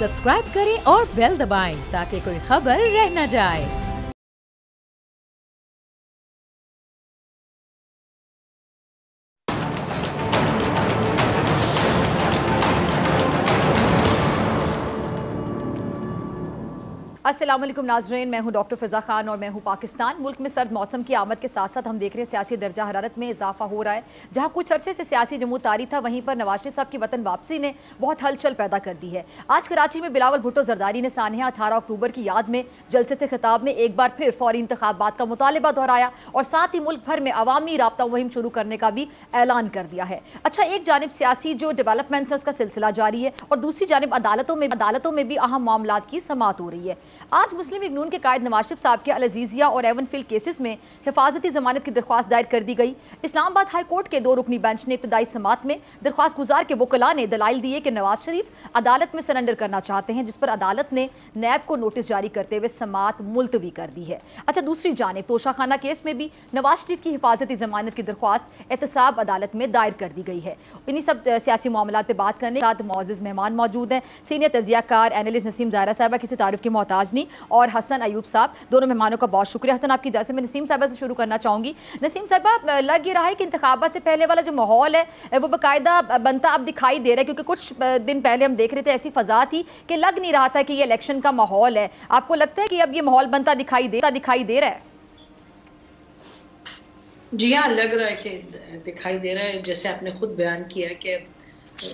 Subscribe करें और bell दबाएं ताकि कोई खबर रह न जाए। अस्सलाम वालेकुम नाज़रीन, मैं हूं डॉक्टर फ़िज़ा खान और मैं हूं पाकिस्तान। मुल्क में सर्द मौसम की आमद के साथ साथ हम देख रहे हैं सियासी दर्जा हरारत में इजाफा हो रहा है। जहां कुछ अरसे से सियासी जमूद तारी था, वहीं पर नवाज शरीफ साहब की वतन वापसी ने बहुत हलचल पैदा कर दी है। आज कराची में बिलावल भुट्टो जरदारी ने सानिया 18 अक्टूबर की याद में जलसे से खिताब में एक बार फिर फौरी इंतखाबात का मुतालबा दोहराया और साथ ही मुल्क भर में अवामी राब्ता मुहिम शुरू करने का भी ऐलान कर दिया है। अच्छा, एक जानिब सियासी जो डेवलपमेंट्स है उसका सिलसिला जारी है और दूसरी जानिब अदालतों में भी अहम मामलात की समाअत हो रही है। आज मुस्लिम लीग नून के कायद नवाज शरीफ साहब के अल अजीजिया और एवन फिल केसेस में हिफाजती जमानत की दरख्वास्त दायर कर दी गई। इस्लामाबाद हाई कोर्ट के 2 रुकनी बेंच ने इब्तदाई समाअत में दरख्वास्त गुजार के वकला ने दलाइल दिए कि नवाज शरीफ अदालत में सरेंडर करना चाहते हैं, जिस पर अदालत ने नैब को नोटिस जारी करते हुए समाअत मुलतवी कर दी है। अच्छा, दूसरी जानिब तोशाखाना केस में भी नवाज शरीफ की हिफाजती जमानत की दरख्वास्त एहतसाब अदालत में दायर कर दी गई है। इन्हीं सब सियासी मामलात पर बात करने के साथ मौजूद मेहमान मौजूद हैं। सीनियर तजियाकार एनालिस्ट नसीम ज़ाहरा साहबा, किसी तारुफ की मोहताज नहीं, और हसन अयूब साहब। दोनों मेहमानों का बहुत शुक्रिया। हसन, आपकी इजाज़त में नसीम साहबा से शुरू करना चाहूँगी। नसीम साहबा, लग ये रहा है कि इंतखाबात से पहले वाला जो माहौल है वो बाकायदा बनता अब दिखाई दे रहा है, क्योंकि कुछ दिन पहले हम देख रहे थे ऐसी फ़ज़ा थी कि लग नहीं रहा था कि ये इलेक्शन का माहौल है। आपको लगता है कि अब ये माहौल बनता दिखाई दे रहा है? जी हाँ, लग रहा है कि दिखाई दे रहा है। जैसे आपने खुद बयान किया कि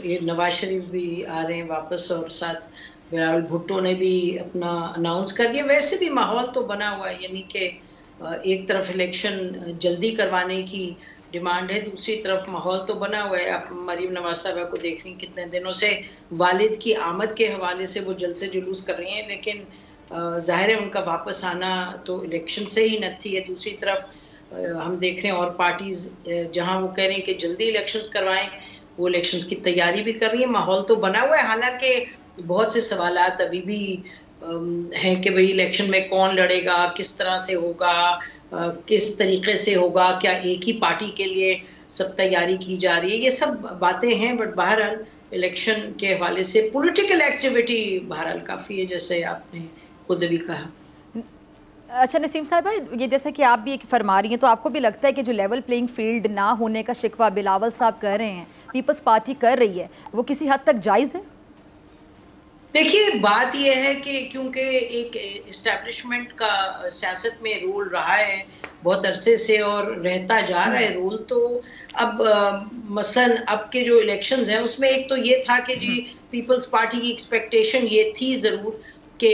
ये नवाज शरीफ भी आ रहे हैं वापस और साथ बिलावल भुट्टो ने भी अपना अनाउंस कर दिया। वैसे भी माहौल तो बना हुआ है, यानी कि एक तरफ इलेक्शन जल्दी करवाने की डिमांड है, दूसरी तरफ माहौल तो बना हुआ है। आप मरीम नवाज साहबा को देख रही हैं, कितने दिनों से वालिद की आमद के हवाले से वो जलसे जुलूस कर रही हैं, लेकिन ज़ाहिर है उनका वापस आना तो इलेक्शन से ही नत्थी है। दूसरी तरफ हम देख रहे हैं और पार्टीज़ जहाँ वो कह रहे हैं कि जल्दी इलेक्शंस करवाएं, वो इलेक्शंस की तैयारी भी कर रही है। माहौल तो बना हुआ है, हालांकि बहुत से सवालात अभी भी हैं कि भाई इलेक्शन में कौन लड़ेगा, किस तरह से होगा, किस तरीके से होगा, क्या एक ही पार्टी के लिए सब तैयारी की जा रही है, ये सब बातें हैं। बट बहरहाल इलेक्शन के हवाले से पॉलिटिकल एक्टिविटी बहरहाल काफ़ी है, जैसे आपने खुद भी कहा। अच्छा नसीम साहब, ये जैसे कि आप भी फरमा रही हैं, तो आपको भी लगता है कि जो लेवल प्लेइंग फील्ड ना होने का शिकवा बिलावल साहब कर रहे हैं, पीपल्स पार्टी कर रही है, वो किसी हद तक जायज़ है? देखिए, बात यह है कि क्योंकि एक इस्टेब्लिशमेंट का सियासत में रोल रहा है बहुत अरसे से और रहता जा रहा है रोल, तो अब मसलन अब के जो इलेक्शंस हैं उसमें एक तो ये था कि जी पीपल्स पार्टी की एक्सपेक्टेशन ये थी ज़रूर कि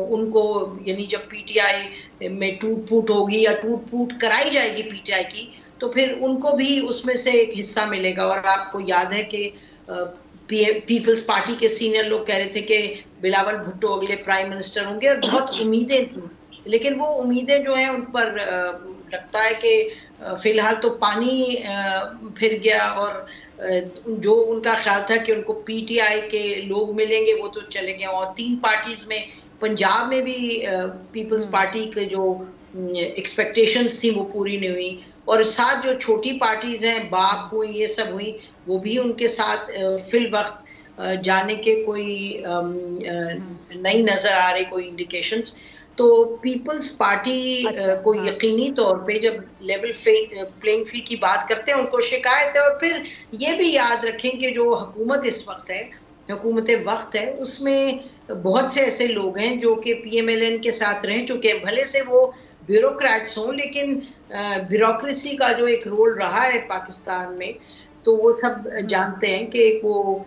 उनको, यानी जब पीटीआई में टूट फूट होगी या टूट फूट कराई जाएगी पीटीआई की, तो फिर उनको भी उसमें से एक हिस्सा मिलेगा। और आपको याद है कि पीपल्स पार्टी के सीनियर लोग कह रहे थे कि बिलावल भुट्टो अगले प्राइम मिनिस्टर होंगे और बहुत उम्मीदें थी, लेकिन वो उम्मीदें जो हैं उन पर लगता है कि फिलहाल तो पानी फिर गया। और जो उनका ख्याल था कि उनको पीटीआई के लोग मिलेंगे वो तो चले गए। और 3 पार्टीज में पंजाब में भी पीपल्स पार्टी के जो एक्सपेक्टेशंस थी वो पूरी नहीं हुई, और साथ जो छोटी पार्टीज हैं, बाप हुई, ये सब हुई, वो भी उनके साथ फिल वक्त जाने के कोई नहीं नजर आ रहे कोई इंडिकेशंस। तो पीपल्स पार्टी को यकीनी तौर पे जब लेवल प्लेइंग फील्ड की बात करते हैं उनको शिकायत है। और फिर ये भी याद रखें कि जो हुकूमत इस वक्त है, हुकूमत वक्त है, उसमें बहुत से ऐसे लोग हैं जो कि पीएमएलएन के साथ रह चुके हैं, भले से वो ब्यूरोक्रेट्स हों, लेकिन ब्यूरोक्रेसी का जो एक रोल रहा है पाकिस्तान में, तो वो सब जानते हैं कि एक वो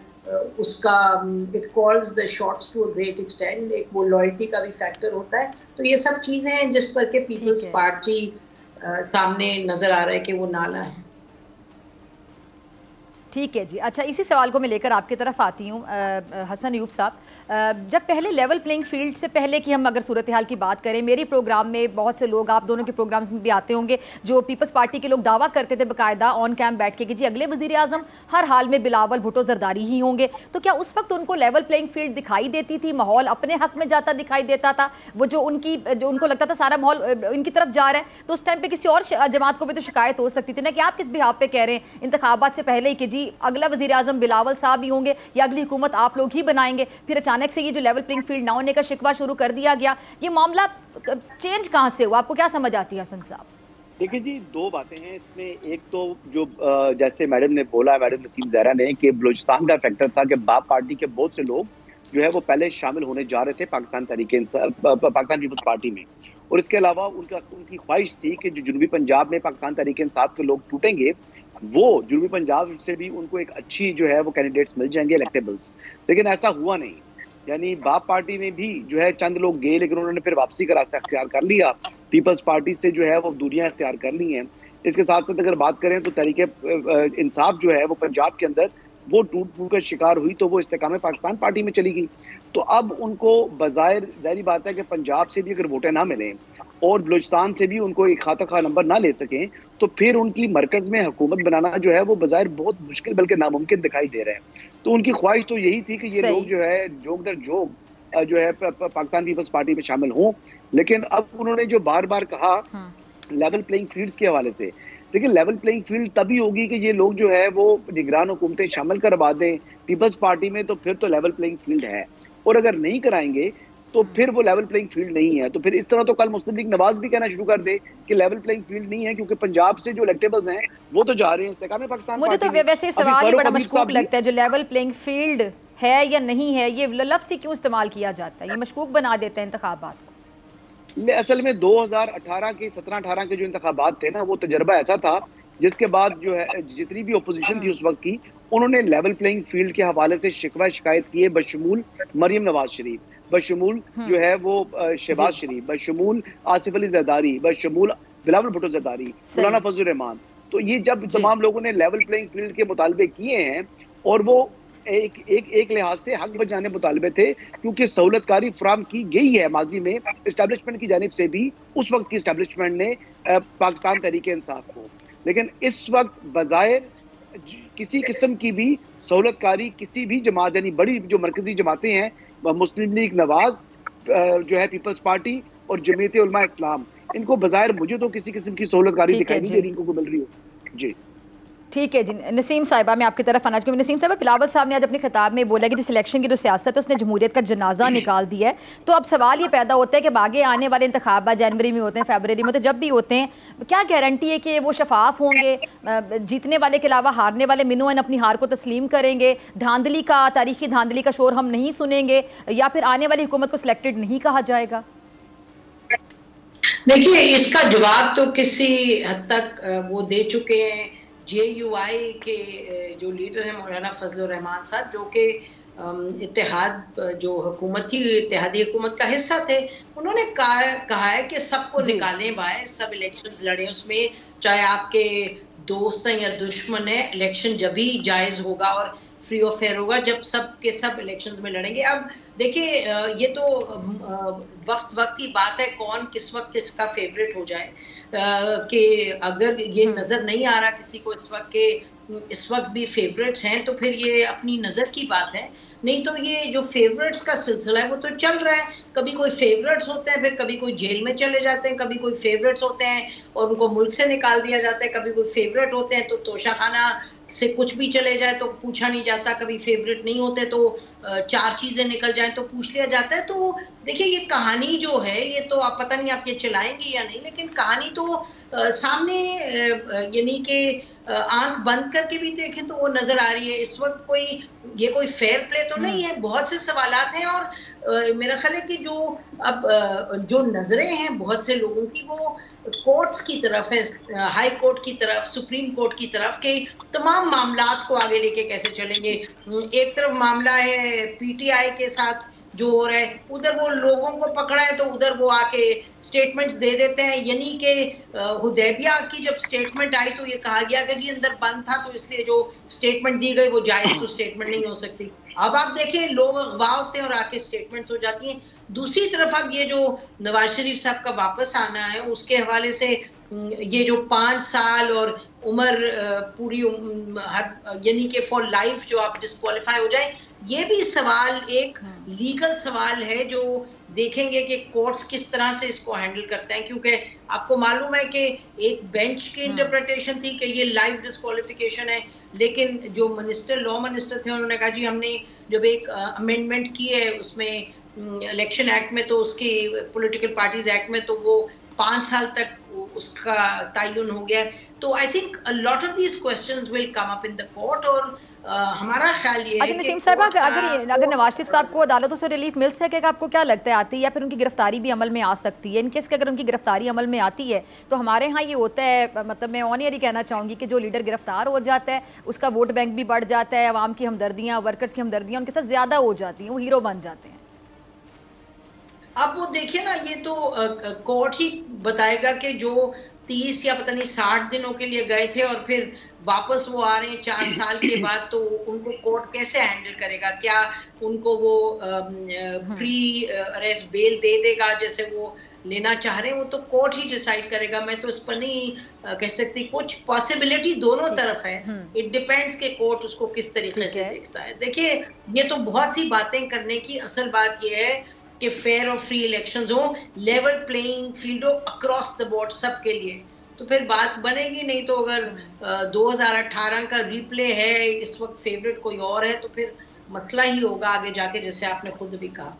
उसका it calls the shots to a great extent, एक वो लॉयल्टी का भी फैक्टर होता है। तो ये सब चीज़ें हैं जिस पर के पीपल्स पार्टी सामने नज़र आ रहा है कि वो नाला है। ठीक है जी। अच्छा, इसी सवाल को मैं लेकर आपकी तरफ आती हूँ हसन अयूब साहब। जब पहले लेवल प्लेइंग फील्ड से पहले की हम अगर सूरत हाल की बात करें, मेरी प्रोग्राम में बहुत से लोग, आप दोनों के प्रोग्राम्स में भी आते होंगे, जो पीपल्स पार्टी के लोग दावा करते थे बाकायदा ऑन कैंप बैठ के कि जी अगले वज़ीर आज़म हर हाल में बिलावल भुट्टो जरदारी ही होंगे। तो क्या उस वक्त उनको लेवल प्लेइंग फील्ड दिखाई देती थी, माहौल अपने हक में जाता दिखाई देता था? वो जो उनको लगता था सारा माहौल इनकी तरफ जा रहा है, तो उस टाइम पर किसी और जमात को भी तो शिकायत हो सकती थी ना कि आप किस बिहाफ पे कह रहे हैं इंतखाबात से पहले ही कि जी अगला वज़ीर आज़म बिलावल साहब ही होंगे या अगली हुकूमत आप लोग ही बनाएंगे, फिर अचानक से ये जो लेवल प्लेइंग फील्ड ना होने का शिकवा शुरू कर दिया गया, ये मामला चेंज कहाँ से हुआ? आपको क्या समझ आती है हसन साहब? देखिए जी, दो बातें हैं इसमें। एक तो जो जैसे मैडम ने बोला, मैडम नसीम जहरा ने, कि बलूचिस्तान का फैक्टर था कि बाप पार्टी के बहुत से लोग जो है वो पहले शामिल होने जा रहे थे पाकिस्तान पीपल्स पार्टी में, और इसके अलावा उनकी ख्वाहिश थी कि जो जनूबी पंजाब में पाकिस्तान तहरीक इंसाफ के लोग टूटेंगे, वो जनूबी पंजाब से भी उनको एक अच्छी जो है वो कैंडिडेट्स मिल जाएंगे इलेक्टेबल्स। लेकिन ऐसा हुआ नहीं। यानी बाप पार्टी में भी जो है चंद लोग गए, लेकिन उन्होंने फिर वापसी का रास्ता अख्तियार कर लिया, पीपल्स पार्टी से जो है वो दूरियां अख्तियार कर ली हैं। इसके साथ साथ अगर बात करें तो तहरीक इंसाफ जो है वो पंजाब के अंदर वो टूट फूट का शिकार हुई, तो वो इस्तेकाम पाकिस्तान पार्टी में चली गई। तो अब उनको बज़ाहिर ज़ाहिर बात है कि पंजाब से भी अगर वोटें ना मिलें और बलूचिस्तान से भी उनको एक खाता खा नंबर ना ले सकें, तो फिर उनकी मरकज़ में हुकूमत बनाना जो है वो बज़ाहिर बहुत मुश्किल बल्कि नामुमकिन दिखाई दे रहा है। तो उनकी ख्वाहिश तो यही थी कि ये लोग जो है जोग दर जोग जो है पाकिस्तान पीपल्स पार्टी में शामिल हों। लेकिन अब उन्होंने जो बार बार कहा लेवल प्लेइंग फील्ड्स के हवाले से, देखिए लेवल प्लेइंग फील्ड तभी होगी कि ये लोग जो है वो निगरान हुकूमतें शामिल करवा दें पीपल्स पार्टी में, तो फिर तो लेवल प्लेइंग फील्ड है। और अगर नहीं कराएंगे तो फिर वो लेवल प्लेइंग फील्ड नहीं है। तो फिर इस तरह तो कल मुस्लिम लीग नवाज भी कहना शुरू कर दे कि लेवल प्लेइंग फील्ड नहीं है, क्योंकि पंजाब से जो इलेक्टेबल्स हैं वो तो जा रहे हैं इस्तेकाम पाकिस्तान। मुझे तो वैसे सवाल ही बड़ा मशकूक लगता है, जो लेवल प्लेइंग फील्ड है या नहीं है, ये लफ्ज़ ही क्यों इस्तेमाल किया जाता है? ये मशकूक बना देते हैं इंतखाबात को। असल में 2018 के 17-18 के जो इंतखाबात थे ना, वो तजर्बा ऐसा था जिसके बाद जो है जितनी भी अपोजिशन थी उस वक्त की, उन्होंने लेवल प्लेइंग फील्ड के हवाले से शिकवा शिकायत किए, बशमूल मरियम नवाज शरीफ, बशमूल जो है वो शहबाज शरीफ, बशमूल आसिफ अली जरदारी, बशमूल बिलावल भुट्टो जरदारी, मौलाना फजल रहमान। तो ये जब तमाम लोगों ने लेवल प्लेइंग फील्ड के मुतालबे किए हैं, और वो एक लिहाज से हक बजाने मुतालबे थे, क्योंकि सहूलतकारी फराम की गई है माजी में इस्टेब्लिशमेंट की जानिब से भी, उस वक्त की इस्टेब्लिशमेंट ने पाकिस्तान तहरीक इंसाफ को। लेकिन इस वक्त बजायर किसी किस्म की भी सहूलतकारी किसी भी जमात, यानी बड़ी जो मरकजी जमातें हैं, मुस्लिम लीग नवाज जो है पीपल्स पार्टी और जमीयत उलमा इस्लाम, इनको बजायर मुझे तो किसी किस्म की सहूलतकारी दिखाई नहीं दे रही, इनको मिल रही हो। जी ठीक है जी। नसीम साहिबा, मैं आपकी तरफ आना चाहूँगी। नसीम साहिबा, बिलावल साहब ने आज अपने खिताब में बोला कि जिस इलेक्शन की जो सियासत है उसने जमहूरियत का जनाजा निकाल दिया है। तो अब सवाल ये पैदा होता है कि आगे आने वाले इंतखाबात जनवरी में होते हैं, फरवरी में होते हैं, जब भी होते हैं, क्या गारंटी है कि वो शफाफ होंगे? जीतने वाले के अलावा हारने वाले मिनोन अपनी हार को तस्लीम करेंगे? धांधली का, तारीखी धांधली का शोर हम नहीं सुनेंगे, या फिर आने वाली हुकूमत को सिलेक्टेड नहीं कहा जाएगा? देखिए, इसका जवाब तो किसी हद तक वो दे चुके हैं। JUI के जो लीडर हैं मौलाना फजल रहमान साहब, जो कि इत्तेहाद जो हुकूमत थी, इत्तेहादी हुकूमत का हिस्सा थे, उन्होंने कहा है कि सबको निकालें बाहर, सब इलेक्शंस लड़ें, उसमें चाहे आपके दोस्त हैं या दुश्मन है, इलेक्शन जब ही जायज़ होगा और फ्री और फेयर होगा जब सब के सब इलेक्शंस में लड़ेंगे। अब देखिए, ये तो वक्त की बात है कौन किस वक्त किसका फेवरेट हो जाए, कि अगर ये नजर नहीं आ रहा किसी को इस वक्त भी फेवरेट्स हैं, तो फिर ये अपनी नजर की बात है। नहीं तो ये जो फेवरेट्स का सिलसिला है वो तो चल रहा है। कभी कोई फेवरेट्स होते हैं, फिर कभी कोई जेल में चले जाते हैं, कभी कोई फेवरेट्स होते हैं और उनको मुल्क से निकाल दिया जाता है, कभी कोई फेवरेट होते हैं तो तोशाखाना से कुछ भी चले जाए तो पूछा नहीं जाता, कभी फेवरेट नहीं होते तो 4 चीजें निकल जाए तो पूछ लिया जाता है। तो देखिए, ये कहानी जो है, ये तो आप पता नहीं आप ये चलाएंगे या नहीं, लेकिन कहानी तो सामने, यानी कि आंख बंद करके भी देखें तो वो नजर आ रही है। इस वक्त ये कोई फेयर प्ले तो नहीं है, बहुत से सवालात हैं, और मेरा ख्याल है कि जो नजरें हैं बहुत से लोगों की, वो कोर्ट्स की तरफ है, हाई कोर्ट की तरफ, सुप्रीम कोर्ट की तरफ, के तमाम मामलात को आगे लेके कैसे चलेंगे। एक तरफ मामला है PTI के साथ जो हो रहा है, उधर वो लोगों को पकड़ा है तो उधर वो आके स्टेटमेंट्स दे देते हैं। यानी कि हुदैबिया की जब स्टेटमेंट आई तो ये कहा गया कि जी अंदर बंद था, तो इसलिए जो स्टेटमेंट दी गई वो जायज तो स्टेटमेंट नहीं हो सकती। अब आप देखें, लोग अगवा होते हैं और आके स्टेटमेंट्स हो जाती हैं। दूसरी तरफ अब ये जो नवाज शरीफ साहब का वापस आना है, उसके हवाले से ये जो 5 साल और उम्र पूरी, यानी कि फॉर लाइफ जो आप डिस्क्वालीफाई हो जाए, ये भी सवाल एक लीगल सवाल है जो देखेंगे कि कोर्ट्स किस तरह से इसको हैंडल करते हैं, क्योंकि आपको मालूम है कि एक बेंच की इंटरप्रिटेशन थी कि ये लाइव डिस्क्वालिफिकेशन है, लेकिन जो लॉ मिनिस्टर थे उन्होंने कहा जी हमने जब एक अमेंडमेंट की है उसमें इलेक्शन एक्ट में, तो उसकी पॉलिटिकल पार्टीज एक्ट में, तो वो 5 साल तक उसका तयन हो गया। तो I think a lot of these questions will come up in the court. और हमारा ख्याल ये है कि नसीम साहब, अगर नवाज शरीफ साहब को अदालतों से रिलीफ मिल सकेगा, आपको क्या लगता है आती है, या फिर उनकी गिरफ्तारी भी अमल में आ सकती है? इनकेस अगर उनकी गिरफ्तारी अमल में आती है तो हमारे यहाँ ये होता है, मतलब मैं ऑन ईयर ही कहना चाहूँगी कि जो लीडर गिरफ्तार हो जाता है उसका वोट बैंक भी बढ़ जाता है, आवाम की हमदर्दियाँ, वर्कर्स की हमदर्दियाँ उनके साथ ज़्यादा हो जाती हैं, वो हीरो बन जाते हैं। अब वो देखिए ना, ये तो कोर्ट ही बताएगा कि जो 30 या पता नहीं 60 दिनों के लिए गए थे और फिर वापस वो आ रहे हैं 4 साल के बाद, तो उनको कोर्ट कैसे हैंडल करेगा? क्या उनको वो प्री अरेस्ट बेल दे देगा जैसे वो लेना चाह रहे हैं? वो तो कोर्ट ही डिसाइड करेगा। मैं तो इस पर नहीं कह सकती। कुछ पॉसिबिलिटी दोनों तरफ है, इट डिपेंड्स कि कोर्ट उसको किस तरीके से देखता है। देखिए, ये तो बहुत सी बातें करने की, असल बात ये है कि फेयर और फ्री इलेक्शंस हो, लेवल प्लेइंग फील्ड हो अक्रॉस द बोर्ड सबके लिए, तो फिर बात बनेगी। नहीं तो अगर 2018 का रिप्ले है, इस वक्त फेवरेट कोई और है, तो फिर मसला ही होगा आगे जाके, जैसे आपने खुद भी कहा।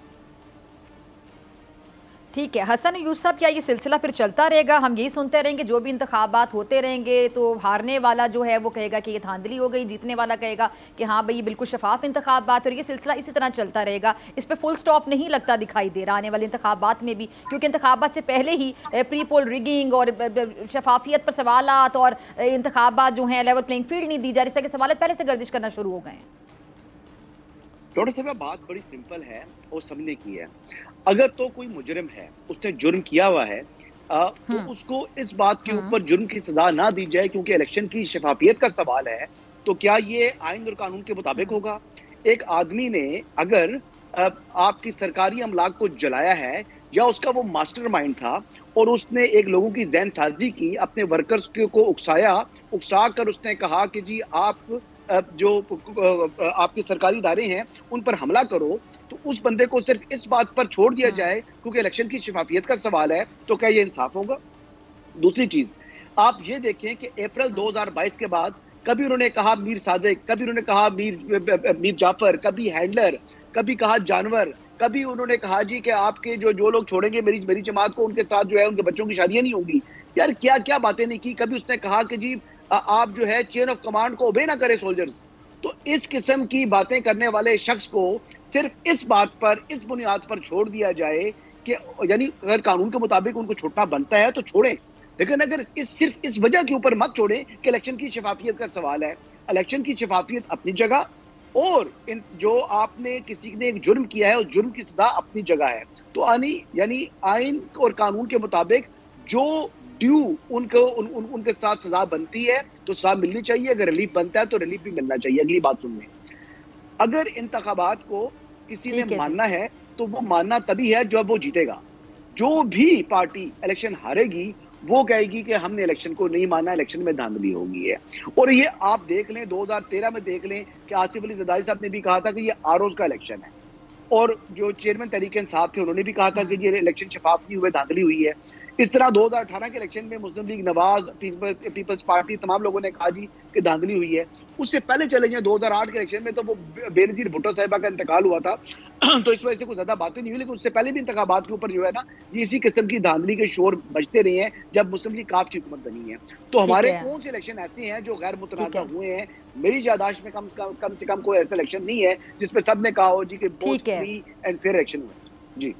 ठीक है हसन अयूब साहब, क्या ये सिलसिला फिर चलता रहेगा? हम यही सुनते रहेंगे जो भी इंतखाबात होते रहेंगे तो हारने वाला जो है वो कहेगा कि ये धांधली हो गई, जीतने वाला कहेगा कि हाँ भाई ये बिल्कुल शफाफ इंतखाबात, और ये सिलसिला इसी तरह चलता रहेगा? इस पर फुल स्टॉप नहीं लगता दिखाई दे रहा आने वाले इंतखाबात में भी, क्योंकि इंतखाबात से पहले ही प्री पोल रिगिंग और शफाफियत पर सवालात और इंतखाबात जो हैं लेवल प्लेइंग फील्ड नहीं दी जा रही, इस तरह के सवाल पहले से गर्दिश करना शुरू हो गए हैं। डॉक्टर साहब, बात बड़ी सिंपल है और समझने की है। अगर तो कोई मुजरिम है, उसने जुर्म किया हुआ है, तो उसको इस बात के ऊपर जुर्म की सजा ना दी जाए क्योंकि इलेक्शन की शफाफियत का सवाल है, तो क्या ये आइन और कानून के मुताबिक होगा? एक आदमी ने अगर आपकी सरकारी अमलाक को जलाया है या उसका वो मास्टरमाइंड था और उसने एक लोगों की जहन साजी की, अपने वर्कर्स को उकसा कर उसने कहा कि जी आप जो आपके सरकारी इदारे हैं उन पर हमला करो, तो उस बंदे को सिर्फ इस बात पर छोड़ दिया जाए क्योंकि इलेक्शन की शफाफियत का सवाल है, तो क्या ये इंसाफ होगा? दूसरी चीज, आप ये देखें कि अप्रैल 2022 के बाद कभी उन्होंने कहा मीर सादिक, कभी उन्होंने कहा मीर जाफर, कभी हैंडलर, कभी कहा जानवर, कभी उन्होंने कहा जी कि आपके जो लोग छोड़ेंगे मेरी जमात को, उनके साथ जो है उनके बच्चों की शादियां नहीं होंगी। यार क्या क्या बातें नहीं की। कभी उसने कहा कि जी आप जो है चेन ऑफ कमांड को ओबे ना करें सोल्जर्स। तो इस किस्म की बातें करने वाले शख्स को सिर्फ इस बात पर, इस बुनियाद पर छोड़ दिया जाए कि यानी अगर कानून के मुताबिक उनको छोड़ना बनता है तो छोड़ें, लेकिन अगर सिर्फ इस वजह के ऊपर मत छोड़ें कि इलेक्शन की शफाफियत का सवाल है। इलेक्शन की शफाफियत अपनी जगह, और जो आपने किसी ने एक जुर्म किया है उस जुर्म की सजा अपनी जगह है। तो यानी आइन और कानून के मुताबिक जो ड्यू उनके साथ सजा बनती है तो सजा मिलनी चाहिए। अगर रिलीफ बनता है तो रिलीफ भी मिलना चाहिए। अगली बात सुन लें, अगर इंतखाबात को किसी ने मानना है तो वो मानना तभी है जब वो जीतेगा। जो भी पार्टी इलेक्शन हारेगी वो कहेगी कि हमने इलेक्शन को नहीं माना, इलेक्शन में धांधली हो गई है। और ये आप देख लें, 2013 में देख लें कि आसिफ अली जरदारी साहब ने भी कहा था कि ये आरोज का इलेक्शन है, और जो चेयरमैन तहरीक इंसाफ थे उन्होंने भी कहा था कि ये इलेक्शन शफाफ नहीं हुए, धांधली हुई है। इस तरह 2018 के इलेक्शन में मुस्लिम लीग, नवाज, पीपल्स पार्टी, तमाम लोगों ने कहा जी कि धांधली हुई है। उससे पहले चले जाए 2008 के इलेक्शन में तो वो बेनजीर भुट्टो साहिबा का इंतकाल हुआ था तो इस वजह से कुछ ज्यादा बातें नहीं हुई, लेकिन उससे पहले भी इंतखाबात के ऊपर जो है ना ये इसी किस्म की धांधली के शोर बजते रहे हैं जब मुस्लिम लीग काफ की हुकूमत बनी है। तो हमारे कौन से इलेक्शन ऐसे हैं जो गैर मुतनाज़ा हुए हैं? मेरी याददाश्त में कम से कम कोई ऐसा इलेक्शन नहीं है जिसपे सबने कहा हो जी कि both free and fair election हुए। जी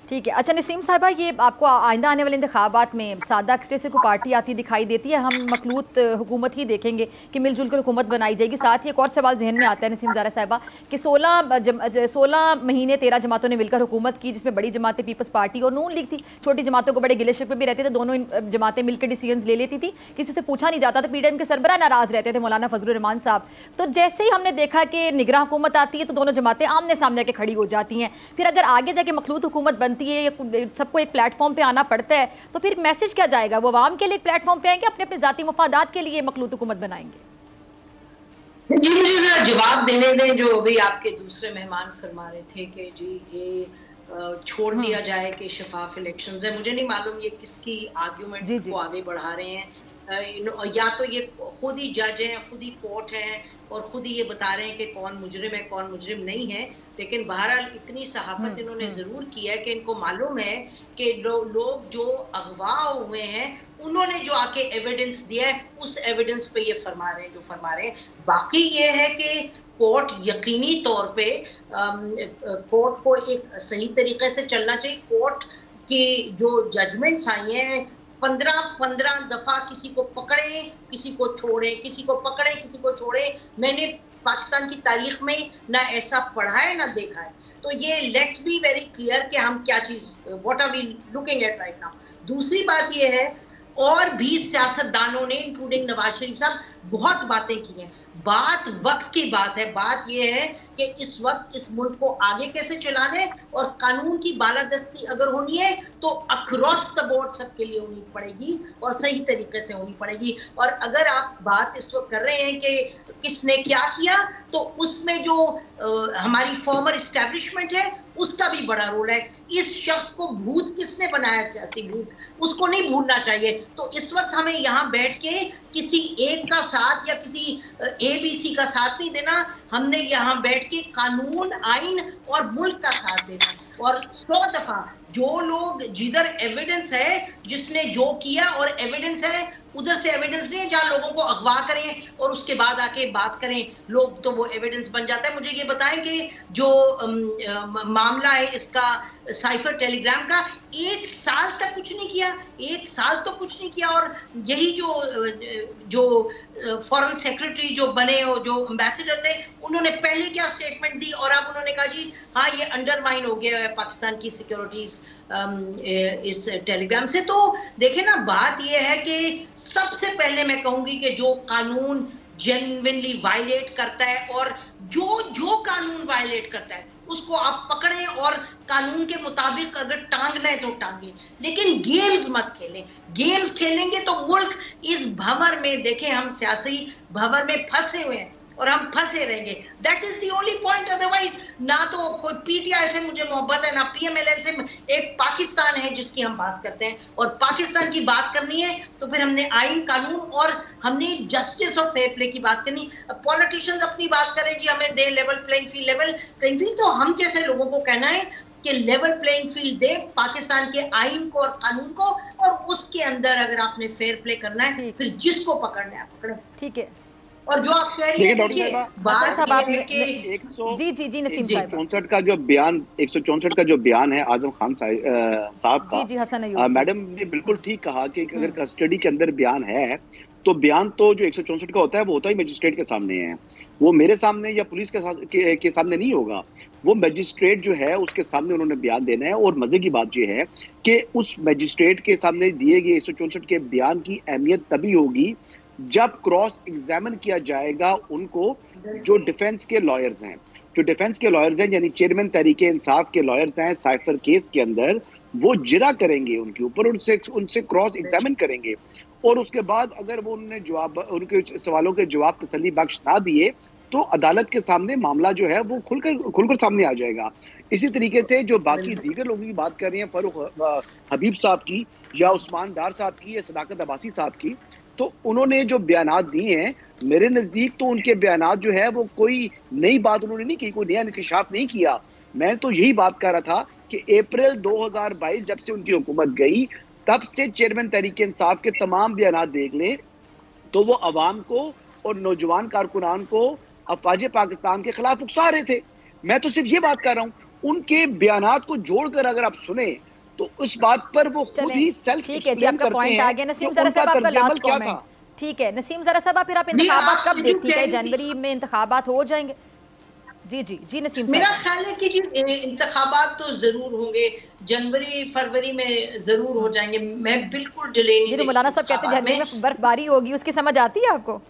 ठीक है। अच्छा नसीम साहिबा, ये आपको आइंदा आने वाले इंतखाबात में सादा अक्सर से कोई पार्टी आती दिखाई देती है? हम मखलूत हुकूमत ही देखेंगे कि मिलजुल कर हुकूमत बनाई जाएगी? साथ ही एक और सवाल जहन में आता है नसीम ज़ारा साहिबा कि 16 महीने 13 जमातों ने मिलकर हुकूमत की, जिसमें बड़ी जमातें पीपल्स पार्टी और नून लीग थी। छोटी जमातों को बड़े गिले शिकवे भी रहते थे, दोनों जमातें मिलकर डिसीजंस ले लेती थी, किसी से पूछा नहीं जाता था। PDM के सरबराह नाराज रहते थे, मौलाना फजलुर रहमान साहब। तो जैसे ही हमने देखा कि निगरान हुकूमत आती है तो दोनों जमातें आमने सामने के खड़ी हो जाती हैं। फिर अगर आगे जाके मखलूत हुकूमत बनती है, सबको एक प्लेटफॉर्म पे आना पड़ता है, तो फिर मैसेज क्या जाएगा? वो आवाम के लिए एक प्लेटफॉर्म पे आएंगे, अपने अपने जाती मफादात के लिए मखलूत हुकूमत बनाएंगे? जी मुझे जरा जवाब देने दें जो अभी आपके दूसरे मेहमान फरमा रहे थे कि जी ये छोड़ दिया जाए कि शफाफ इलेक्शंस है। मुझे नहीं मालूम ये किसकी आर्ग्यूमेंट जी जी को आगे बढ़ा रहे हैं। या तो ये खुद ही जज हैं, खुद ही कोर्ट हैं और खुद ही ये बता रहे हैं कि कौन मुजरिम है कौन मुजरिम नहीं है। लेकिन बहरहाल इतनी सहाफत इन्होंने जरूर की है कि इनको मालूम है कि लोग जो अगवा हुए हैं उन्होंने जो आके एविडेंस दिया है उस एविडेंस पे ये फरमा रहे हैं जो फरमा रहे हैं। बाकी ये है कि कोर्ट यकीनी तौर पे कोर्ट को एक सही तरीके से चलना चाहिए। कोर्ट की जो जजमेंट्स आई हैं 15 दफा किसी को पकड़े किसी को छोड़े, किसी को पकड़े किसी को छोड़े, मैंने पाकिस्तान की तारीख में ना ऐसा पढ़ा है ना देखा है। तो ये लेट्स बी वेरी क्लियर कि हम क्या चीज what are we looking at right now. दूसरी बात ये है और भी सियासतदानों ने इंक्लूडिंग नवाज शरीफ साहब बहुत बातें की हैं। बात वक्त की बात है। बात यह है कि इस वक्त इस मुल्क को आगे कैसे चलाना है और कानून की बालादस्ती अगर होनी है तो अक्रॉस द बोर्ड सबके लिए होनी पड़ेगी और सही तरीके से होनी पड़ेगी। और अगर आप बात इस वक्त कर रहे हैं कि किसने क्या किया तो उसमें जो हमारी फॉर्मर इस्टेब्लिशमेंट है उसका भी बड़ा रोल है। इस शख्स को भूत किसने बनाया, सियासी भूत, उसको नहीं भूलना चाहिए। तो इस वक्त हमें यहाँ बैठ के किसी एक का साथ या किसी ABC का साथ नहीं देना, हमने यहाँ बैठ के कानून आइन और मुल्क का साथ देना। और 100 दफा जो लोग जिधर एविडेंस है जिसने जो किया और एविडेंस है उधर से एविडेंस नहीं है जहां लोगों को अगवा करें और उसके बाद आके बात करें लोग तो वो एविडेंस बन जाता है। मुझे ये बताएं कि जो मामला है इसका साइफर टेलीग्राम का 1 साल तक कुछ नहीं किया, 1 साल तो कुछ नहीं किया। और यही जो फॉरेन सेक्रेटरी जो बने और जो एम्बेसडर थे उन्होंने पहले क्या स्टेटमेंट दी और अब उन्होंने कहा जी हाँ ये अंडरमाइन हो गया है पाकिस्तान की सिक्योरिटीज इस टेलीग्राम से। तो देखें ना बात यह है कि सबसे पहले मैं कहूंगी कि जो कानून जेन्युइनली वायलेट करता है और जो कानून वायलेट करता है उसको आप पकड़ें और कानून के मुताबिक अगर टांगना है तो टांगे, लेकिन गेम्स मत खेलें। गेम्स खेलेंगे तो मुल्क इस भंवर में, देखें हम सियासी भंवर में फंसे हुए हैं और हम फंसे रहेंगे। That is the only point. Otherwise ना तो कोई PTI से मुझे मोहब्बत है ना PMLN से। एक पाकिस्तान है जिसकी हम बात करते हैं और पाकिस्तान की बात करनी है तो फिर हमने आइन कानून और हमने जस्टिस और फेयर प्ले की बात करनी। पॉलिटिशियंस अपनी बात करें जी हमें दे लेवल प्लेइंग फील्ड, तो हम जैसे लोगों को कहना है कि लेवल प्लेइंग फील्ड दे पाकिस्तान के आइन को और कानून को, और उसके अंदर अगर आपने फेयर प्ले करना है फिर जिसको पकड़ना है पकड़ो। ठीक है। और जो आप कह रही हैं देखिए बात ये है कि जी नसीम साहब 164 का जो बयान 164 का जो बयान है आजम खान साहब का, जी हसन अय्यूब मैडम ने बिल्कुल ठीक कहा कि अगर कस्टडी के अंदर बयान है तो बयान तो जो 164 का होता है वो होता ही मजिस्ट्रेट के सामने है, वो मेरे सामने या पुलिस के सामने नहीं होगा। वो मजिस्ट्रेट जो है उसके सामने उन्होंने बयान देना है। और मजे की बात यह है कि उस मजिस्ट्रेट के सामने दिए गए 164 के बयान की अहमियत तभी होगी जब क्रॉस एग्जामिन किया जाएगा उनको जो डिफेंस के लॉयर्स हैं, यानी चेयरमैन तहरीक इंसाफ के लॉयर्स हैं साइफर केस के अंदर, वो जिरा करेंगे उनके ऊपर, उनसे क्रॉस एग्जामिन करेंगे। और उसके बाद अगर वो उनके सवालों के जवाब तसल्ली बख्श ना दिए तो अदालत के सामने मामला जो है वो खुलकर सामने आ जाएगा। इसी तरीके से जो बाकी दीगर लोगों की बात कर रही हैं, फरूख हबीब साहब की या उस्मान डार साहब की या सदाकत अब्बासी साहब की, तो उन्होंने जो बयानात दिए हैं मेरे नजदीक तो उनके बयानात जो है वो कोई नई बात उन्होंने नहीं की, कोई नया इंकशाफ नहीं किया। मैं तो यही बात कर रहा था कि अप्रैल 2022 जब से उनकी हुकूमत गई तब से चेयरमैन तहरीक इंसाफ के तमाम बयानात देख लें तो वो अवाम को और नौजवान कारकुनान को अफवाज पाकिस्तान के खिलाफ उकसा रहे थे। मैं तो सिर्फ ये बात कर रहा हूँ, उनके बयानात को जोड़कर अगर आप सुने तो उस बात पर वो खुद ही सेल्फ एक्सप्लेन करते हैं। नसीम जरा साहब आपका लास्ट कमेंट। ठीक है नसीम जरा साहब फिर आप इंतखाबात कब देखती है? जनवरी में इंतखाबात हो जाएंगे? जी नसीम साहब। मेरा ख्याल है कि जी इंतखाबात तो जरूर होंगे, जनवरी फरवरी में जरूर हो जाएंगे। मैं बिल्कुल डिले नहीं। मौलाना साहब कहते हैं जनवरी में बर्फबारी होगी, उसकी समझ आती है आपको?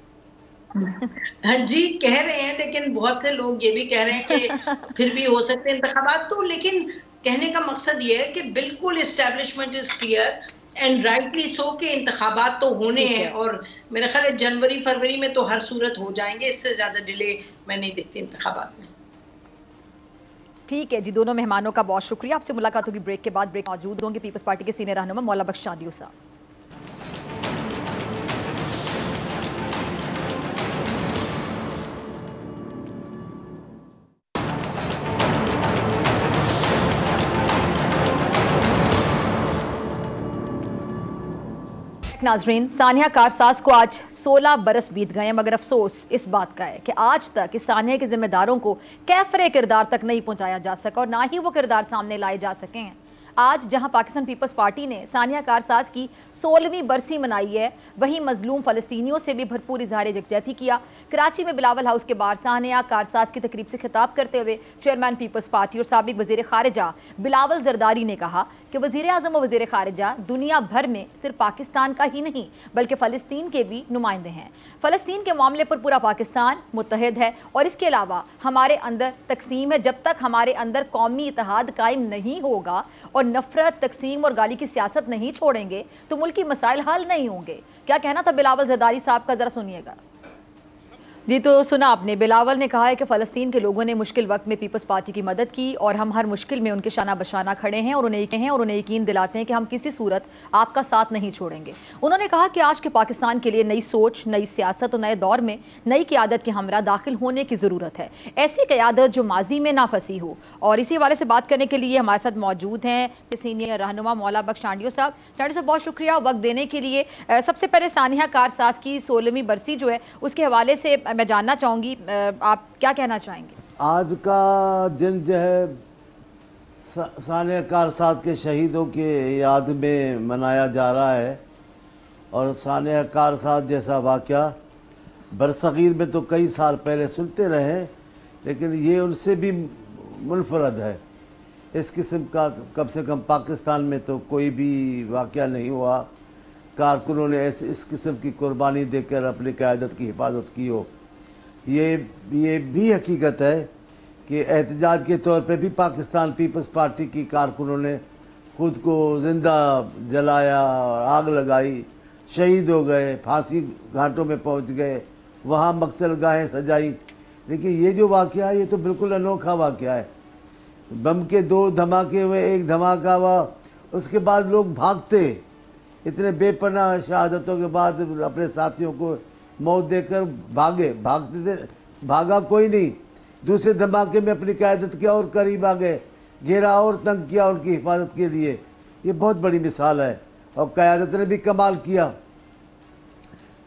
हाँ जी कह रहे हैं, लेकिन बहुत से लोग ये भी कह रहे हैं कि फिर भी हो सकते हैं इंतखाबात तो। लेकिन कहने का मकसद ये है कि बिल्कुल establishment is clear and rightly so के इंतखाबात तो होने हैं, और मेरा ख्याल है जनवरी फरवरी में तो हर सूरत हो जाएंगे, इससे ज्यादा डिले मैं नहीं देखती इंतखाबात में। ठीक है जी, दोनों मेहमानों का बहुत शुक्रिया। आपसे मुलाकात होगी ब्रेक के बाद। ब्रेक मौजूद होंगे पीपल्स पार्टी के सीनियर रहनुमा मौला बख्श चांडियो साहब। नाजरीन, सानिया कारसाज को आज 16 बरस बीत गए हैं, मगर अफसोस इस बात का है कि आज तक इस सानिया के जिम्मेदारों को कैफरे किरदार तक नहीं पहुंचाया जा सका और ना ही वो किरदार सामने लाए जा सके हैं। आज जहां पाकिस्तान पीपल्स पार्टी ने सानिया कारसाज की 16वीं बरसी मनाई है, वहीं मजलूम फ़लस्तीनियों से भी भरपूर इज़हार यकजहती किया। कराची में बिलावल हाउस के बाहर सानिया कारसाज की तकरीब से खिताब करते हुए चेयरमैन पीपल्स पार्टी और साबिक वज़ीर ख़ारिजा बिलावल ज़रदारी ने कहा कि वज़ीर आज़म और वज़ीर ख़ारिजा दुनिया भर में सिर्फ पाकिस्तान का ही नहीं बल्कि फ़लस्तीन के भी नुमाइंदे हैं। फ़लस्तीन के मामले पर पूरा पाकिस्तान मुत्तहिद है और इसके अलावा हमारे अंदर तकसीम है। जब तक हमारे अंदर कौमी इत्तेहाद कायम नहीं होगा और नफरत, तकसीम और गाली की सियासत नहीं छोड़ेंगे तो मुल्की मसाइल हल नहीं होंगे। क्या कहना था बिलावल ज़रदारी साहब का, ज़रा सुनिएगा। जी, तो सुना आपने, बिलावल ने कहा है कि फ़लस्तीन के लोगों ने मुश्किल वक्त में पीपल्स पार्टी की मदद की और हम हर मुश्किल में उनके शाना बशाना खड़े हैं और उन्हें यकीन दिलाते हैं कि हम किसी सूरत आपका साथ नहीं छोड़ेंगे। उन्होंने कहा कि आज के पाकिस्तान के लिए नई सोच, नई सियासत और नए दौर में नई क़यादत के हमरा दाखिल होने की ज़रूरत है, ऐसी क़यादत जो माजी में ना फंसी हो। और इसी हवाले से बात करने के लिए हमारे साथ मौजूद हैं सीनियर रहनुमा मौला बख्श चांडियो साहब। चांडियो साहब, बहुत शुक्रिया वक्त देने के लिए। सबसे पहले सानिया कारसाज की 16वीं बरसी जो है उसके हवाले से मैं जानना चाहूंगी, आप क्या कहना चाहेंगे? आज का दिन जो है सानिया कारसाज के शहीदों के याद में मनाया जा रहा है और सानिया कारसाज जैसा वाक़या बरसग़ीर में तो कई साल पहले सुनते रहे, लेकिन ये उनसे भी मुनफरद है। इस किस्म का कम से कम पाकिस्तान में तो कोई भी वाक़या नहीं हुआ कारकुनों ने इस किस्म की कुर्बानी देकर अपनी क़यादत की हिफाजत की हो। ये भी हकीकत है कि एहतजाज के तौर पे भी पाकिस्तान पीपल्स पार्टी की कारकुनों ने ख़ुद को ज़िंदा जलाया और आग लगाई, शहीद हो गए, फांसी घाटों में पहुंच गए, वहाँ मकतलगाहें सजाई। लेकिन ये जो वाक़या है ये तो बिल्कुल अनोखा वाक़या है। बम के 2 धमाके हुए, एक धमाका हुआ, उसके बाद लोग भागते, इतने बेपनाह शहादतों के बाद अपने साथियों को मौत देकर भागते थे, भागा कोई नहीं। दूसरे धमाके में अपनी क़यादत के और करीब आ गए, घेरा और तंग किया उनकी हिफाजत के लिए। ये बहुत बड़ी मिसाल है और क़यादत ने भी कमाल किया।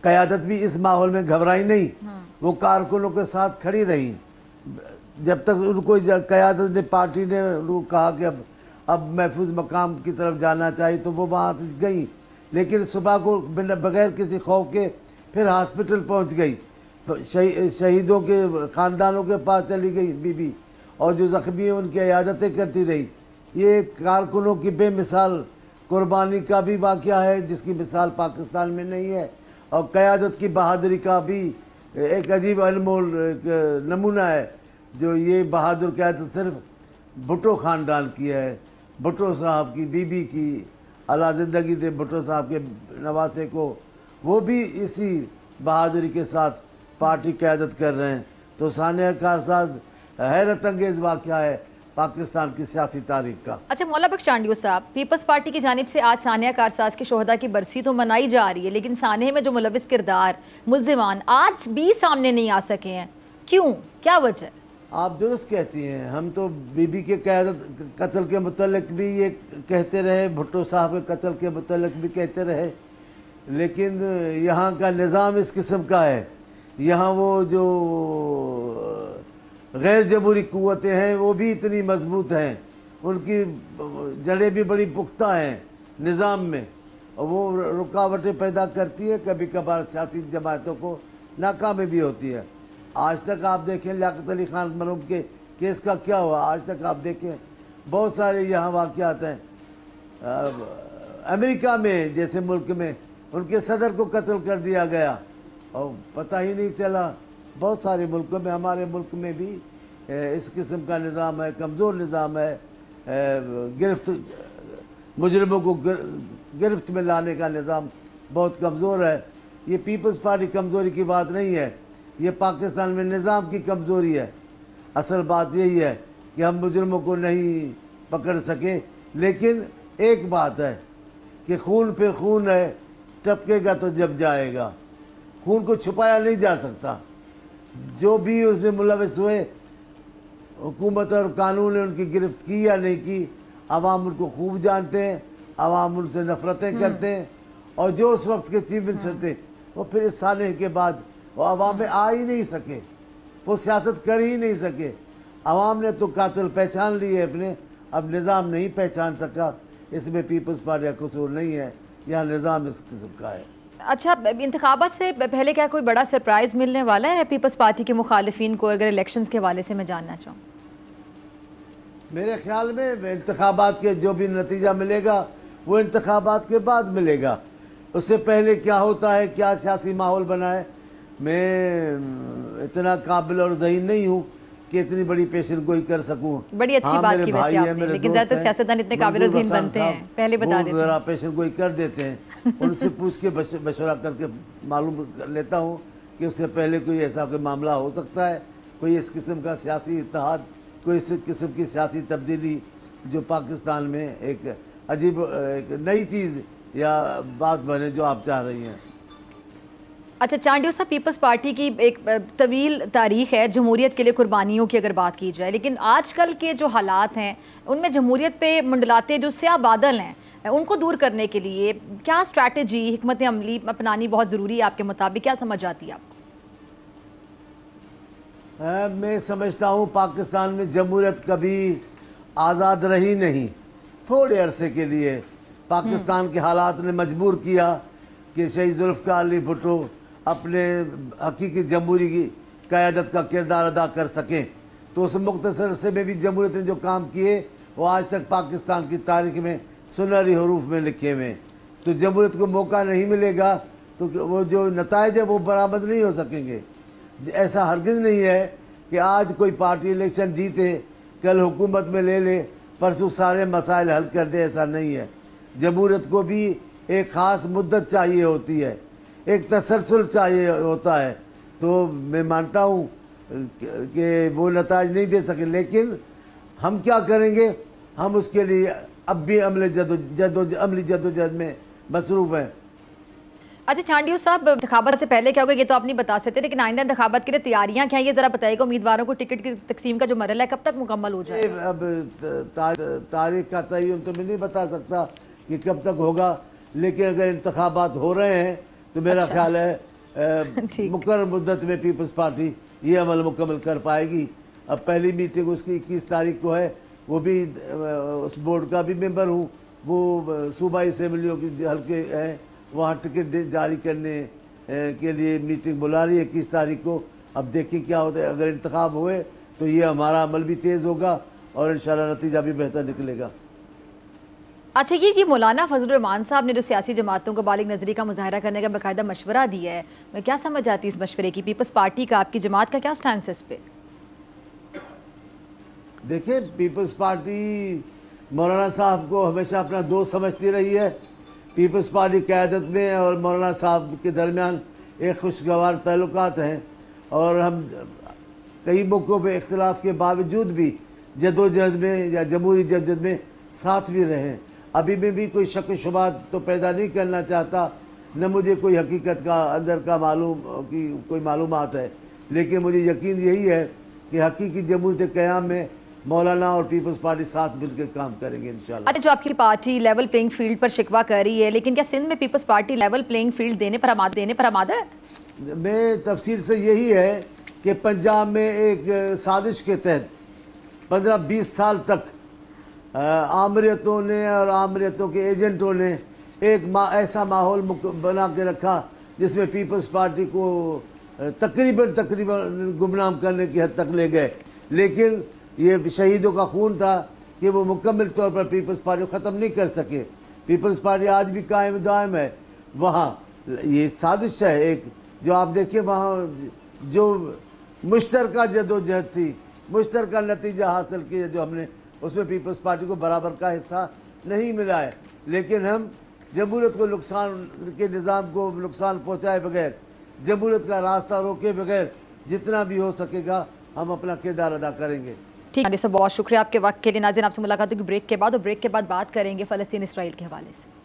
क़यादत भी इस माहौल में घबराई नहीं, वो कारकुनों के साथ खड़ी रही। जब तक उनको क़यादत ने, पार्टी ने उनको कहा कि अब महफूज मकाम की तरफ जाना चाहिए तो वो वहाँ से गई, लेकिन सुबह को बगैर किसी खौफ के फिर हॉस्पिटल पहुंच गई, शहीदों के ख़ानदानों के पास चली गई बीबी, और जो ज़ख्मी हैं उनकी इयादतें करती रही। ये कारकुनों की बेमिसाल कुर्बानी का भी वाक़या है जिसकी मिसाल पाकिस्तान में नहीं है, और क़यादत की बहादुरी का भी एक अजीब अनमोल एक नमूना है। जो ये बहादुर क़यादत सिर्फ भुट्टो ख़ानदान की है, भुट्टो साहब की बीबी की, अल्लाह ज़िंदगी दे भुट्टो साहब के नवासे को, वो भी इसी बहादुरी के साथ पार्टी क़यादत कर रहे हैं। तो सानिया कारसाज हैरत अंगेज़ वाक़या है पाकिस्तान की सियासी तारीख का। अच्छा मौला बख्श चांडियो साहब, पीपल्स पार्टी की जानिब से आज सानिया कारसाज के शोहदा की बरसी तो मनाई जा रही है, लेकिन सानिया में जो मुलविस किरदार मुल्ज़िमान आज भी सामने नहीं आ सके हैं, क्यों, क्या वजह? आप दुरुस्त कहती हैं। हम तो बीबी के क़यादत कत्ल के मुतल्लिक़ भी ये कहते रहे, भुट्टो साहब के कत्ल के मुतल्लिक़ भी कहते रहे, लेकिन यहाँ का निज़ाम इस किस्म का है। यहाँ वो जो गैर जमहूरी क़ुव्वतें हैं वो भी इतनी मजबूत हैं, उनकी जड़ें भी बड़ी पुख्ता हैं निज़ाम में, और वो रुकावटें पैदा करती है, कभी कभार सियासी जमातों को नाकामी भी होती है। आज तक आप देखें लियाकत अली खान मरहूम के केस का क्या हुआ, आज तक आप देखें बहुत सारे यहाँ वाक़यात हैं। अमेरिका में जैसे मुल्क में उनके सदर को कत्ल कर दिया गया और पता ही नहीं चला। बहुत सारे मुल्कों में, हमारे मुल्क में भी इस किस्म का निज़ाम है, कमज़ोर निज़ाम है। गिरफ्त मुजरिमों को गिरफ्त में लाने का निज़ाम बहुत कमज़ोर है। ये पीपल्स पार्टी कमज़ोरी की बात नहीं है, ये पाकिस्तान में निज़ाम की कमज़ोरी है। असल बात यही है कि हम मुजरमों को नहीं पकड़ सके। लेकिन एक बात है कि खून पे खून है, टपकेगा तो जब जाएगा। खून को छुपाया नहीं जा सकता। जो भी उसमें मुलविस हुए, हुकूमत और कानून ने उनकी गिरफ्त की या नहीं की, आवाम उनको खूब जानते हैं, आवाम उनसे नफरतें करते हैं। और जो उस वक्त के चीफ मिनिस्टर थे वो फिर इस साले के बाद वो आवाम में आ ही नहीं सके, वो सियासत कर ही नहीं सके। आवाम ने तो कातिल पहचान लिए अपने, अब निज़ाम नहीं पहचान सका। इसमें पीपल्स पार्टी का कसूर नहीं है, यह निज़ाम इस किस्म का है। अच्छा, इंतखाबात से पहले क्या कोई बड़ा सरप्राइज़ मिलने वाला है पीपल्स पार्टी के मुखालिफिन को, अगर इलेक्शंस के हवाले से मैं जानना चाहूँ? मेरे ख्याल में इंतखाबात के जो भी नतीजा मिलेगा वो इंतखाबात के बाद मिलेगा। उससे पहले क्या होता है, क्या सियासी माहौल बना है, मैं इतना काबिल और ज़हीन नहीं हूँ कि इतनी बड़ी पेशन गोई कर सकूँ। बड़ी अच्छी बात की वैसे आपने, लेकिन ज़्यादातर सियासतदान इतने काबिल और ज़हीन बनते हैं, पहले बता देते हैं। पेशन गोई कर देते हैं, उनसे पूछ के मशवरा करके मालूम कर लेता हूँ कि उससे पहले कोई ऐसा कोई मामला हो सकता है, कोई इस किस्म का सियासी इत्तेहाद, कोई इस किस्म की सियासी तब्दीली जो पाकिस्तान में एक अजीब एक नई चीज़ या बात बने जो आप चाह रही हैं। अच्छा चांडियो साहब, पीपल्स पार्टी की एक तवील तारीख है जमहूरियत के लिए कुर्बानियों की अगर बात की जाए, लेकिन आजकल के जो हालात हैं उनमें जमहूरियत पे मंडलाते जो स्याह बादल हैं उनको दूर करने के लिए क्या स्ट्रैटेजी, हिकमत अमली अपनानी बहुत ज़रूरी है आपके मुताबिक? क्या समझ आती है आपको? मैं समझता हूँ पाकिस्तान में जमहूरियत कभी आज़ाद रही नहीं। थोड़े अरसे के लिए पाकिस्तान के हालात ने मजबूर किया कि शहीद जुल्फ़िकार अली भुट्टो अपने हकीकी जमहूरी की क़यादत का किरदार अदा कर सकें। तो उस मुख्तसर अरसे में भी जमहूरियत ने जो काम किए वो आज तक पाकिस्तान की तारीख में सुनहरी हरूफ में लिखे हुए। तो जमहूरियत को मौका नहीं मिलेगा तो वो जो नताइज है वो बरामद नहीं हो सकेंगे। ऐसा हरगिज़ नहीं है कि आज कोई पार्टी इलेक्शन जीते, कल हुकूमत में ले ले, परसों सारे मसाइल हल कर दे, ऐसा नहीं है। जमहूरियत को भी एक ख़ास मुद्दत चाहिए होती है, एक तसलसल चाहिए होता है। तो मैं मानता हूँ कि वो नताइज नहीं दे सके, लेकिन हम क्या करेंगे, हम उसके लिए अब भी अमली जदोजहद में मसरूफ़ हैं। अच्छा चांडियो साहब, इंतखाबात से पहले क्या होगा ये तो आप नहीं बता सकते, लेकिन आइंदा इंतखाबात के लिए तैयारियां क्या है ये ज़रा बताइएगा। उम्मीदवारों को टिकट की तकसीम का जो मरहला है कब तक मुकम्मल हो जाए? अब तारीख का तयन तो मैं नहीं बता सकता कि कब तक होगा, लेकिन अगर इंतखाबात हो रहे हैं तो मेरा ख्याल है मुकर्रर मुद्दत में पीपल्स पार्टी ये अमल मुकम्मल कर पाएगी। अब पहली मीटिंग उसकी 21 तारीख को है, वो भी उस बोर्ड का भी मेंबर हूँ, वो सूबाई असम्बलियों की हल्के हैं, वहाँ टिकट जारी करने के लिए मीटिंग बुला रही है 21 तारीख को। अब देखिए क्या होता है, अगर इंतखाब हुए तो ये हमारा अमल भी तेज़ होगा और इंशाल्लाह नतीजा भी बेहतर निकलेगा। अच्छा, ये मौलाना फजलुर रहमान साहब ने जो सियासी जमातों को बालिग नज़री का मुजाहरा करने का बाकायदा मशवरा दिया है, मैं क्या समझ आती है इस मशवरे की? पीपल्स पार्टी का, आपकी जमात का क्या स्टैंड है इस पर? देखिए, पीपल्स पार्टी मौलाना साहब को हमेशा अपना दोस्त समझती रही है। पीपल्स पार्टी क़यादत में और मौलाना साहब के दरमियान एक खुशगवार ताल्लुकात हैं और हम कई मौक़ों पे इख्तिलाफ़ के बावजूद भी जदोजहद में या जमहूरी जदोजहद में साथ भी रहे। अभी में भी कोई शक शुबात तो पैदा नहीं करना चाहता, न मुझे कोई हकीकत का अंदर का कोई मालूमात है, लेकिन मुझे यकीन यही है कि हकीकी जमहूरियत क़याम में मौलाना और पीपल्स पार्टी साथ मिलकर काम करेंगे इंशाल्लाह। अच्छा, जो आपकी पार्टी लेवल प्लेइंग फील्ड पर शिकवा कर रही है, लेकिन क्या सिंध में Peoples Party level playing field देने पर आमादा है? मैं तफसील से यही है कि पंजाब में एक साजिश के तहत 15-20 साल तक आमरीतों ने और आमरीतों के एजेंटों ने एक ऐसा माहौल बना के रखा जिसमें पीपल्स पार्टी को तकरीबन गुमनाम करने की हद तक ले गए। लेकिन ये शहीदों का खून था कि वो मुकम्मल तौर पर पीपल्स पार्टी को ख़त्म नहीं कर सके। पीपल्स पार्टी आज भी कायम दायम है। वहाँ ये साजिश है एक, जो आप देखिए वहाँ जो मुश्तरका जदोजहद थी, मुश्तरका नतीजा हासिल किया जो हमने, उसमें पीपल्स पार्टी को बराबर का हिस्सा नहीं मिला है। लेकिन हम जमहूरियत को नुकसान के निज़ाम को नुकसान पहुँचाए बगैर, जमहूरियत का रास्ता रोके बगैर जितना भी हो सकेगा हम अपना किरदार अदा करेंगे। ठीक है सर, बहुत शुक्रिया आपके वक्त के लिए। नाज़रीन, आपसे मुलाकात होगी ब्रेक के बाद, और ब्रेक के बाद बात करेंगे फ़लस्तीन इसराइल के हवाले से।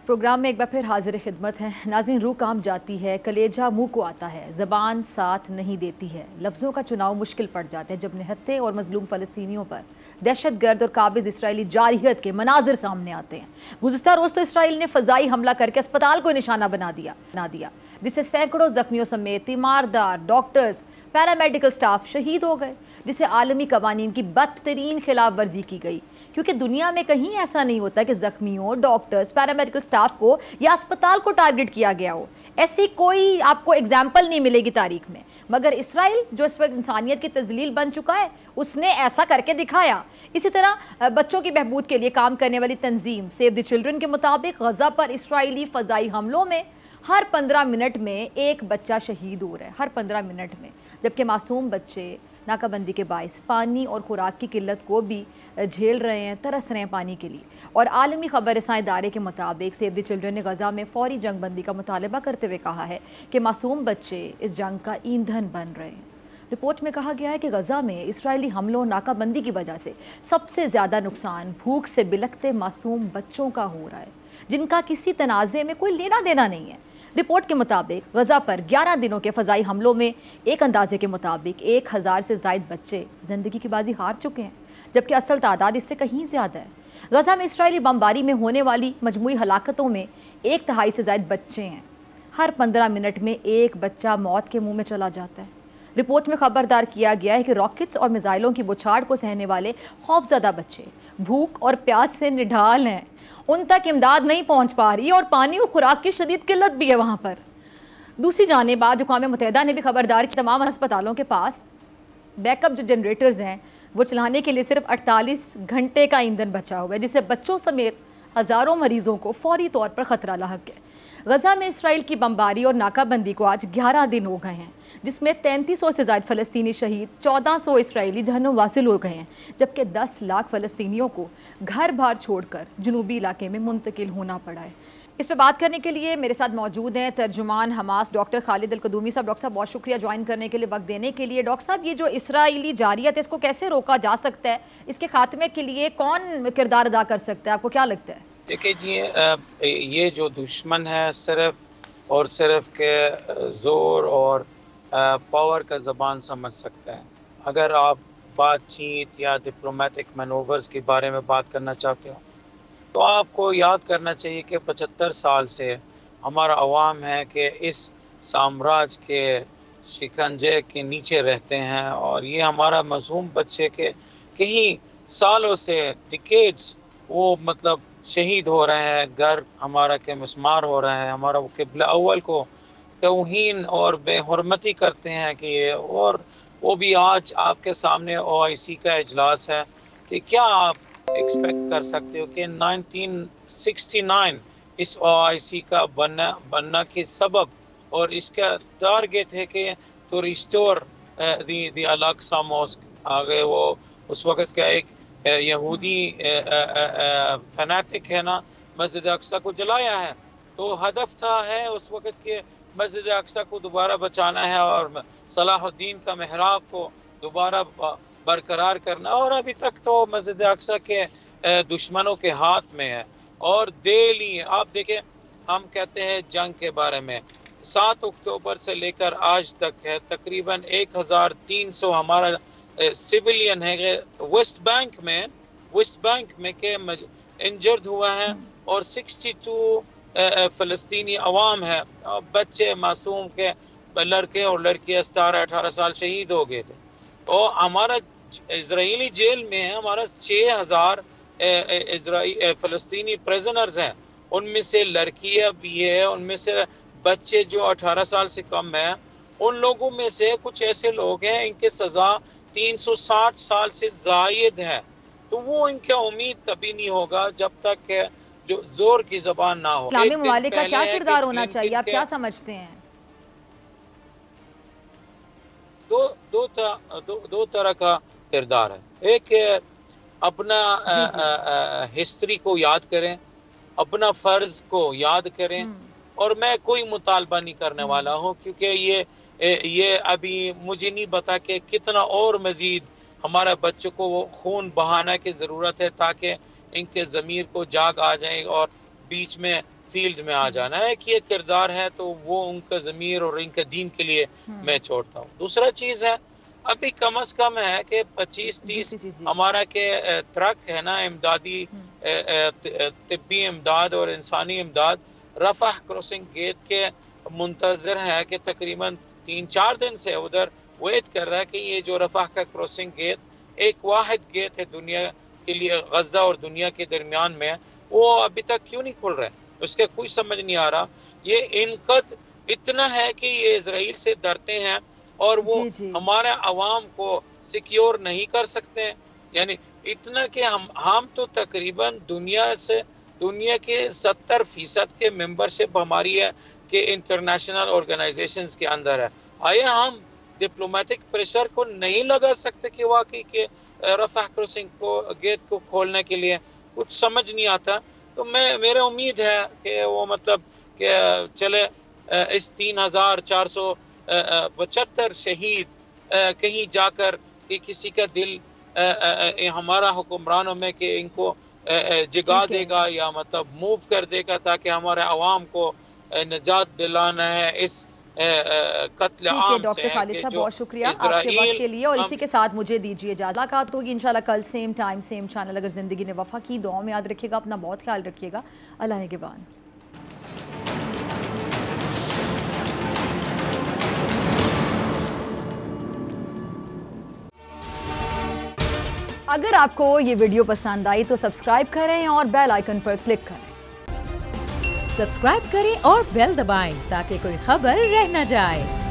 प्रोग्राम में एक बार फिर हाजिर खिदमत है। नाज़रीन, रूह काम जाती है, कलेजा मुंह को आता है, ज़बान साथ नहीं देती है, लफ्ज़ों का चुनाव मुश्किल पड़ जाता है जब निहत्थे और मजलूम फ़लस्तीनियों पर दहशतगर्द और काबिज़ इसराइली जारहियत के मनाजिर सामने आते हैं। गुज़िश्ता रोज़ तो इसराइल ने फ़ज़ाई हमला करके अस्पताल को निशाना बना दिया, जिससे सैकड़ों जख्मियों समेत तीमारदार, डॉक्टर्स, पैरामेडिकल स्टाफ शहीद हो गए, जिससे आलमी कवानीन की बदतरीन खिलाफ वर्जी की गई। क्योंकि दुनिया में कहीं ऐसा नहीं होता कि जख्मियों, डॉक्टर्स, पैरामेडिकल स्टाफ को या अस्पताल को टारगेट किया गया हो। ऐसी कोई आपको एग्जाम्पल नहीं मिलेगी तारीख में, मगर इसराइल जो इस वक्त इंसानियत की तजलील बन चुका है, उसने ऐसा करके दिखाया। इसी तरह बच्चों की बहबूद के लिए काम करने वाली तंजीम सेव द चिल्ड्रन के मुताबिक गजा पर इसराइली फ़ज़ाई हमलों में हर 15 मिनट में एक बच्चा शहीद हो रहा है, हर 15 मिनट में, जबकि मासूम बच्चे नाकाबंदी के बायस पानी और खुराक की किल्लत को भी झेल रहे हैं, तरस रहे हैं पानी के लिए। और आलमी खबर रसां इदारे के मुताबिक सेव द चिल्ड्रन ने गजा में फौरी जंग बंदी का मुतालबा करते हुए कहा है कि मासूम बच्चे इस जंग का ईंधन बन रहे हैं। रिपोर्ट में कहा गया है कि गजा में इसराइली हमलों नाकाबंदी की वजह से सबसे ज़्यादा नुकसान भूख से बिलखते मासूम बच्चों का हो रहा है, जिनका किसी तनाज़े में कोई लेना देना नहीं है। रिपोर्ट के मुताबिक गजा पर 11 दिनों के फ़ज़ाई हमलों में एक अंदाजे के मुताबिक 1000 से ज़ायद बच्चे ज़िंदगी की बाजी हार चुके हैं, जबकि असल तादाद इससे कहीं ज़्यादा है। गजा में इसराइली बमबारी में होने वाली मजमूई हलाकतों में 1/3 से ज़ायद बच्चे हैं। हर 15 मिनट में एक बच्चा मौत के मुँह में चला जाता है। रिपोर्ट में खबरदार किया गया है कि रॉकेट्स और मिसाइलों की बुछाड़ को सहने वाले खौफजदा बच्चे भूख और प्यास से निढाल हैं, उन तक इमदाद नहीं पहुंच पा रही और पानी और खुराक की शदीद किल्लत भी है वहाँ पर। दूसरी जानिब आज अक़वाम मुत्तहिदा ने भी खबरदार की तमाम अस्पतालों के पास बैकअप जो जनरेटर्स हैं वो चलाने के लिए सिर्फ 48 घंटे का ईंधन बचा हुआ है, जिससे बच्चों समेत हज़ारों मरीज़ों को फौरी तौर पर ख़तरा लाहक है। गजा में इसराइल की बमबारी और नाकाबंदी को आज 11 दिन हो गए हैं, जिसमें 3300 से ज़ायद फ़लस्तीनी शहीद, 1400 इसराइली जहन्नुम वासिल हो गए हैं, जबकि 10 लाख फ़लस्तीनियों को घर बार छोड़कर जनूबी इलाके में मुंतकिल होना पड़ा है। इस पर बात करने के लिए मेरे साथ मौजूद हैं तर्जुमान हमास डॉक्टर खालिद अल-कदूमी साहब। डॉक्टर साहब, बहुत शुक्रिया ज्वाइन करने के लिए, वक्त देने के लिए। डॉक्टर साहब, ये जो इसराइली जारियत है, इसको कैसे रोका जा सकता है? इसके खात्मे के लिए कौन किरदार अदा कर सकता है, आपको क्या लगता है? देखिए जी, ये जो दुश्मन है सिर्फ और सिर्फ के ज़ोर और पावर का ज़बान समझ सकता है। अगर आप बातचीत या डिप्लोमेटिक मैनूवर्स के बारे में बात करना चाहते हो तो आपको याद करना चाहिए कि 75 साल से हमारा अवाम है कि इस साम्राज्य के शिकंजे के नीचे रहते हैं, और ये हमारा मासूम बच्चे के कई सालों से डिकेड्स वो मतलब शहीद हो रहे हैं, घर हमारा के मिस्मार हो रहा है, हमारा क़िबला अव्वल को तौहीन और बेहुरमती करते हैं कि ये, और वो भी आज आपके सामने OIC का इजलास है कि क्या आप एक्सपेक्ट कर सकते हो कि 1969 इस OIC का बनना के सबब और इसका टारगेट है कि तो रिस्टोर दी अल-अक्सा मॉस्क। आगे वो उस वक़्त का एक यहूदी फैनाटिक है ना, मस्जिद अक्सा को जलाया है, तो हदफ था है उस वक़्त के मस्जिद अक्सा को दोबारा बचाना है और सलाहुद्दीन का महराब को दोबारा बरकरार करना, और अभी तक तो मस्जिद अक्सा के दुश्मनों के हाथ में है। और डेली आप देखें, हम कहते हैं जंग के बारे में, 7 अक्टूबर से लेकर आज तक है तकरीबन 1300 हमारा सिविलियन है वेस्ट बैंक में के इंजर्ड हुआ है, और 62 फ़लस्तीनी अवाम है, बच्चे मासूम के लड़के और लड़कियां 17-18 साल शहीद हो गए थे। और हमारा इजरायली जेल में है हमारा 6000 फ़लस्तीनी प्रिजनर्स हैं, उनमें से लड़कियां भी है, उनमें से बच्चे जो 18 साल से कम है। उन लोगों में से कुछ ऐसे लोग हैं इनके सज़ा 360 साल से ज़ायद है, तो वो इनका उम्मीद कभी नहीं होगा जब तक जो जोर की जबान ना हो। इस्लामी ममालिक का क्या किरदार होना चाहिए, आप क्या समझते हैं? दो तरह का किरदार है। एक अपना हिस्ट्री को याद करें, अपना फर्ज को याद करें, और मैं कोई मुतालबा नहीं करने वाला हूं, क्योंकि ये अभी मुझे नहीं पता कि कितना और मजीद हमारे बच्चों को वो खून बहाना की ज़रूरत है ताकि इनके ज़मीर को जाग आ जाए और बीच में फील्ड में आ जाना है कि ये किरदार है, तो वो उनका ज़मीर और इनके दीन के लिए मैं छोड़ता हूँ। दूसरा चीज़ है, अभी कम से कम है कि 25-30 हमारा के ट्रक है ना, इमदादी तिब्बी इमदाद और इंसानी इमदाद रफ़ह क्रॉसिंग गेट के मुंतज़र है कि तकरीबन 3-4 दिन से उधर वेट कर रहा है कि ये जो रफ़ह का क्रॉसिंग गेट एक वाहिद गेट है दुनिया के लिए, गज़ा और दुनिया के दरमियान में, वो अभी तक क्यों नहीं खुल रहा है, उसका कोई समझ नहीं आ रहा। ये इनकद इतना है कि ये इजराइल से डरते हैं और वो हमारे अवाम को सिक्योर नहीं कर सकते हैं। यानी इतना कि हम तो तकरीबन दुनिया के 70% के मेंबरशिप हमारी है कि इंटरनेशनल ऑर्गेनाइजेशंस के अंदर है। आया हम डिप्लोमेटिक प्रेशर को नहीं लगा सकते कि वाकई के रफ़ह क्रॉसिंग को गेट को खोलने के लिए? कुछ समझ नहीं आता। तो मेरा उम्मीद है कि वो मतलब कि चले इस 3475 शहीद कहीं जाकर कि किसी का दिल हमारा हुक्मरानों में कि इनको जगा देगा या मतलब मूव कर देगा, ताकि हमारे आवाम को निजात दिलाना है इस कत्ल आम से। डॉक्टर खालिद साहब, बहुत शुक्रिया आपके वक्त के लिए, और इसी के साथ मुझे दीजिए इजाज़त। मुलाकात होगी इंशाल्लाह कल सेम टाइम सेम चैनल। अगर ज़िंदगी ने वफ़ा की, दुआ में याद रखिएगा, अपना बहुत ख्याल रखिएगा। अल्लाह निगहबान। अगर आपको ये वीडियो पसंद आई तो सब्सक्राइब करें और बेल आइकन पर क्लिक करें। सब्सक्राइब करें और बेल दबाएं ताकि कोई खबर रह न जाए।